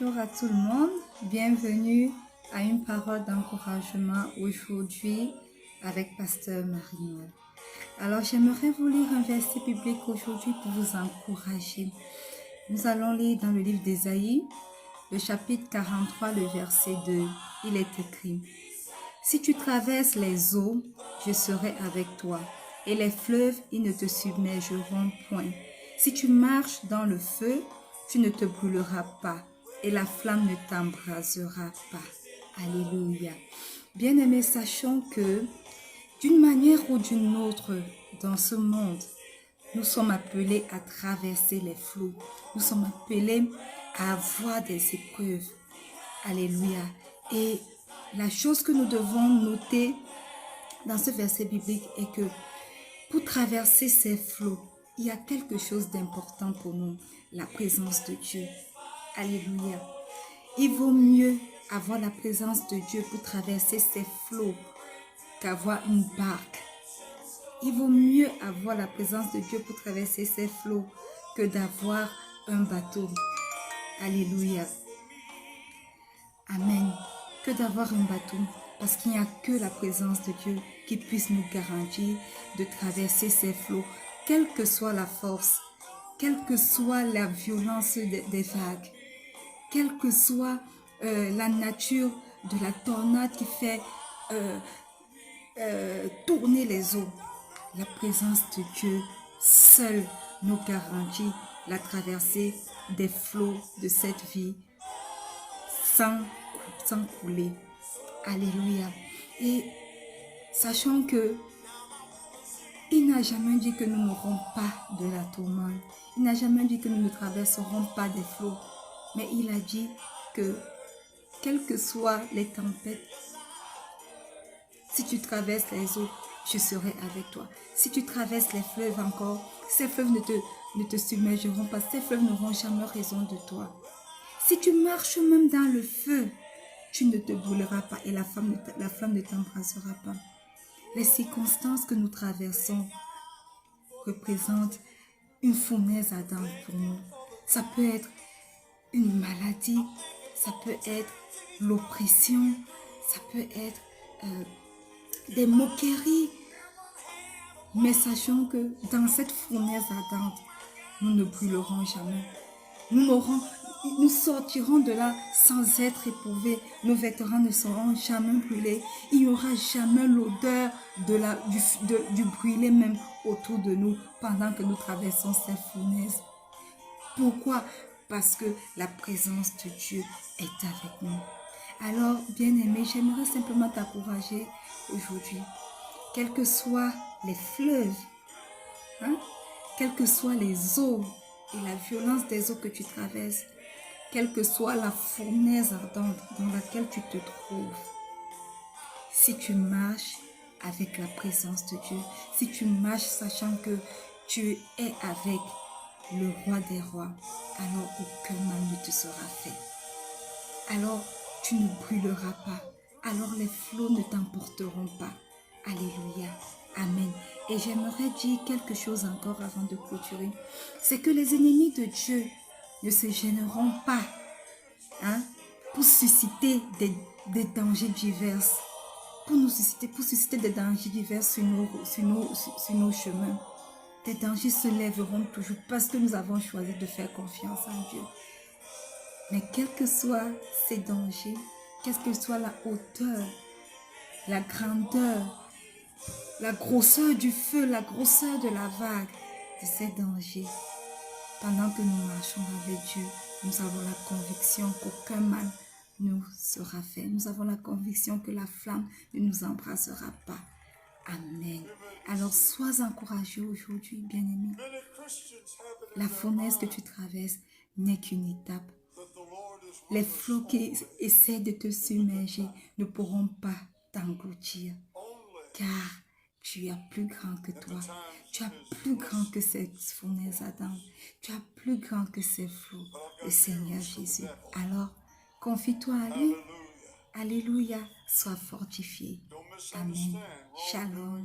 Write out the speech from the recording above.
Bonjour à tout le monde, bienvenue à une parole d'encouragement aujourd'hui avec Pasteur Marie-Noël. Alors j'aimerais vous lire un verset biblique aujourd'hui pour vous encourager. Nous allons lire dans le livre d'Ésaïe, le chapitre 43, le verset 2. Il est écrit: Si tu traverses les eaux, je serai avec toi, et les fleuves, ils ne te submergeront point. Si tu marches dans le feu, tu ne te brûleras pas, et la flamme ne t'embrasera pas. Alléluia. Bien-aimés, sachons que d'une manière ou d'une autre, dans ce monde, nous sommes appelés à traverser les flots. Nous sommes appelés à avoir des épreuves. Alléluia. Et la chose que nous devons noter dans ce verset biblique est que pour traverser ces flots, il y a quelque chose d'important pour nous, la présence de Dieu. Alléluia. Il vaut mieux avoir la présence de Dieu pour traverser ces flots qu'avoir une barque. Il vaut mieux avoir la présence de Dieu pour traverser ces flots que d'avoir un bateau. Alléluia. Amen. Que d'avoir un bateau, parce qu'il n'y a que la présence de Dieu qui puisse nous garantir de traverser ces flots, quelle que soit la force, quelle que soit la violence des vagues, quelle que soit la nature de la tornade qui fait tourner les eaux. La présence de Dieu seule nous garantit la traversée des flots de cette vie sans couler. Alléluia. Et sachant que il n'a jamais dit que nous n'aurons pas de la tourmente. Il n'a jamais dit que nous ne traverserons pas des flots. Mais il a dit que, quelles que soient les tempêtes, si tu traverses les eaux, je serai avec toi. Si tu traverses les fleuves encore, ces fleuves ne te submergeront pas. Ces fleuves n'auront jamais raison de toi. Si tu marches même dans le feu, tu ne te brûleras pas et la flamme ne t'embrasera pas. Les circonstances que nous traversons représentent une fournaise ardente pour nous. Ça peut être une maladie, ça peut être l'oppression, ça peut être des moqueries. Mais sachons que dans cette fournaise ardente, nous ne brûlerons jamais. Nous sortirons de là sans être éprouvés. Nos vêtements ne seront jamais brûlés. Il n'y aura jamais l'odeur du brûlé même autour de nous pendant que nous traversons ces fournaises. Pourquoi? Parce que la présence de Dieu est avec nous. Alors, bien-aimé, j'aimerais simplement t'encourager aujourd'hui. Quels que soient les fleuves, quelles que soient les eaux et la violence des eaux que tu traverses, quelle que soit la fournaise ardente dans laquelle tu te trouves, si tu marches avec la présence de Dieu, si tu marches sachant que tu es avec le roi des rois, alors aucun mal ne te sera fait. Alors tu ne brûleras pas, alors les flots ne t'emporteront pas. Alléluia. Amen. Et j'aimerais dire quelque chose encore avant de clôturer. C'est que les ennemis de Dieu ne se gêneront pas pour susciter des dangers divers. Pour susciter des dangers divers sur nos chemins. Des dangers se lèveront toujours parce que nous avons choisi de faire confiance en Dieu. Mais quels que soient ces dangers, quelle que soit la hauteur, la grandeur, la grosseur du feu, la grosseur de la vague, de ces dangers, pendant que nous marchons avec Dieu, nous avons la conviction qu'aucun mal nous sera fait. Nous avons la conviction que la flamme ne nous embrasera pas. Amen. Alors, sois encouragé aujourd'hui, bien-aimé. La fournaise que tu traverses n'est qu'une étape. Les flots qui essaient de te submerger ne pourront pas t'engloutir, car tu as plus grand que toi. Tu as plus grand que cette fournaise ardente. Tu as plus grand que ces flots, le Seigneur Jésus. Alors, confie-toi à lui. Alléluia. Sois fortifié. Amen. Shalom.